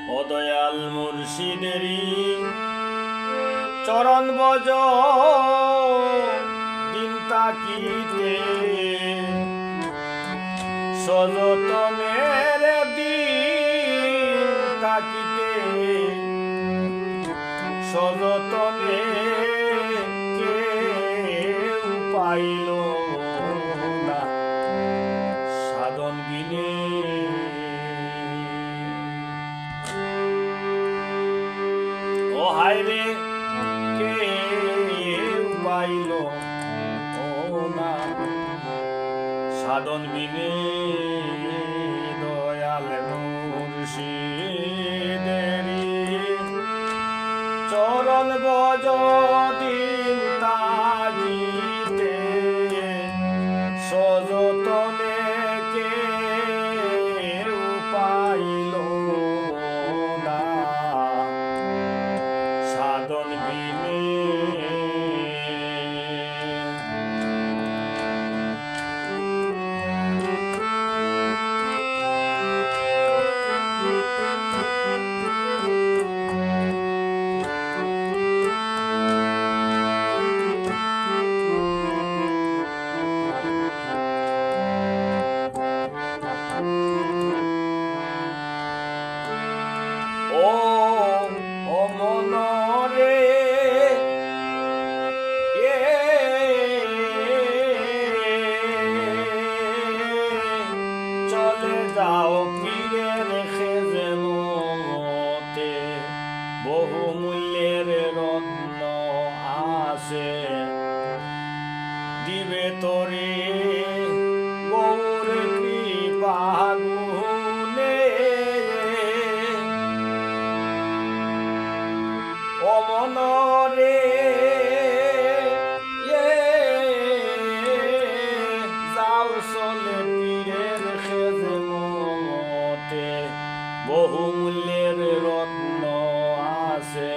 ও দয়াল মুর্শিদেরি চরণ বজ দিন তাকিতে সযতনের দিন তাকিতে সযতনে কেউ পাইল না সাধন বিনে ও হায়রে কেউ পাইল না সাধন বিনে দয়াল মুর্শিদেরি চরণ বজ দিন তাকিতে সযতনে কেউ পাইল না সাধন বিনে ও মনরে চলে যাও পীরের খেজে মতে বহু মূল্যের রত্ন আছে দিবে তোরে গৌর কৃপা গুণে ও মনরে যাও চলে পীরের খেজে মতে বহু মূল্যের রত্ন আছে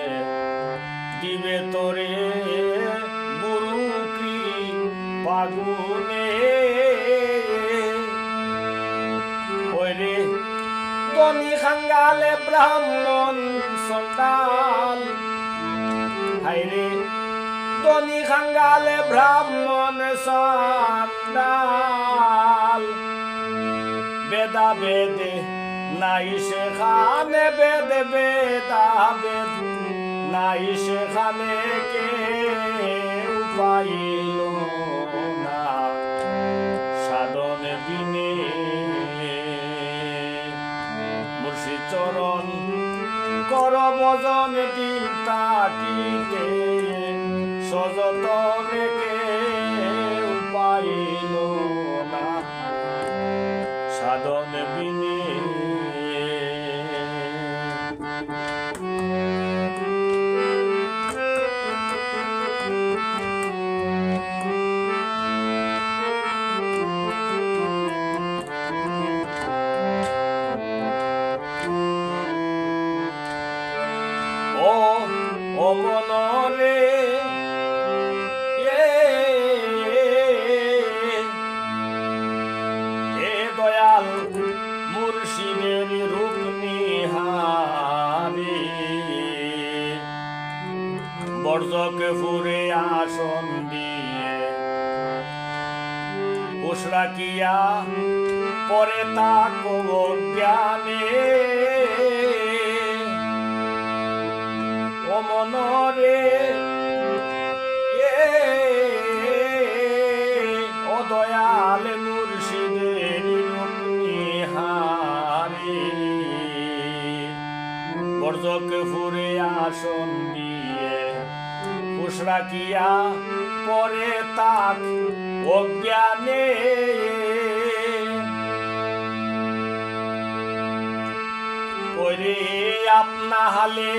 দিবে তোরে গুরু কৃপা গুণে ওরে ধনী খাঙ্গালে ব্রাহ্মণ সন্তান হায়রে ধনী খাঙ্গালে ব্রাহ্মণ সন্তান বেদা বেদে নাই সেখানে বেদ বেদা বেদ নাই সেখানে কেউ পাইল না সাধন বিনে মুর্শিদ চরণ কর ভজন দিন তাকিতে সযতনে কেউ পাইল না সাধন বিনে ও মনরে দয়াল মুর্শিদের রূপ নিহারে বর্জকে ফুরে আসন দিয়ে উসরা কিয়া পরে তাকো জ্ঞানে ও মনরে ও দয়াল মুর্শিদের রূপ নিহারে বর্জকে ফুরে আসন দিয়ে উসরা কিয়া পরে তাক অজ্ঞানে ওরে আপনা হালে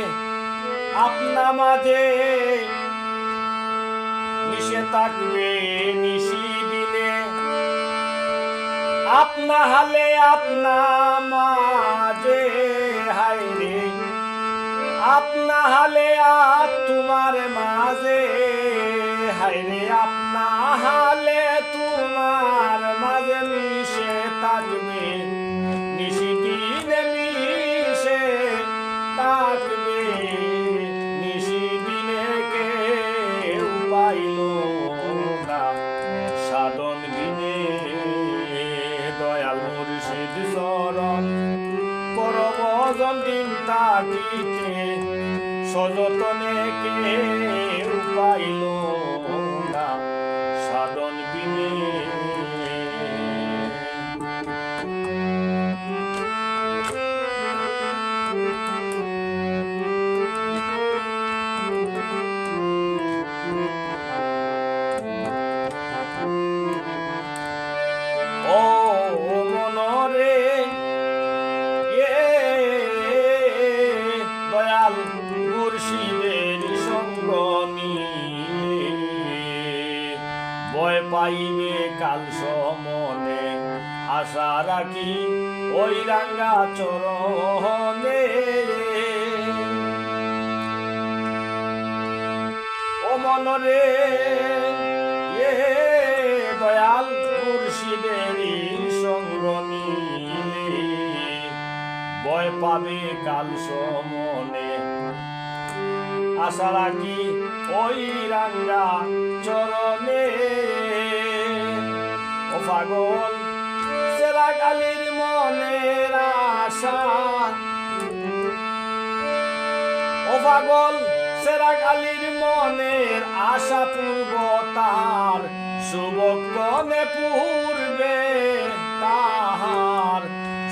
আপনা মাঝে মিশে থাকবে নিশি দিনে আপনা হালে আপনা মাঝে হায়রে আপনা হালে আপ তোমার মাঝে হায়রে আপনা হালে তোমার মাঝে থাকিতে সযতনে কেউ পাইল না সাধন বিনে। ও মনরে দয়াল মুর্শিদের সঙ্গ নিয়ে ভয় পাইবে কাল সমনে আশা রাখি ওই রাঙ্গা চরণে। ও মনরে দয়াল মুর্শিদের সঙ্গ নিলে ভয় পাবে কাল সমনে আশা রাখি ওই রাঙ্গা চরণে। ও পাগল সেরা কালীর মনের আশা, ও পাগল সেরা কালীর মনের আশা পূর্ব তার শুভক্ষণে পূর্বে তাহার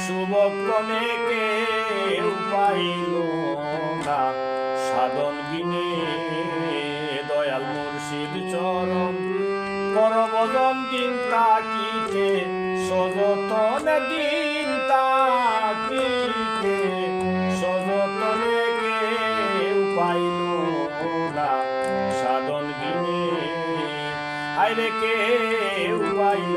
শুভক্ষণে কেউ পাইল না সাধন বিনে। দয়াল মুর্শিদ চরণ করবদন দিন তাকিতে সযতনে দিন তাকিতে সযতনে কেউ পাইল না সাধন বিনে। আইরে কেউ পাইল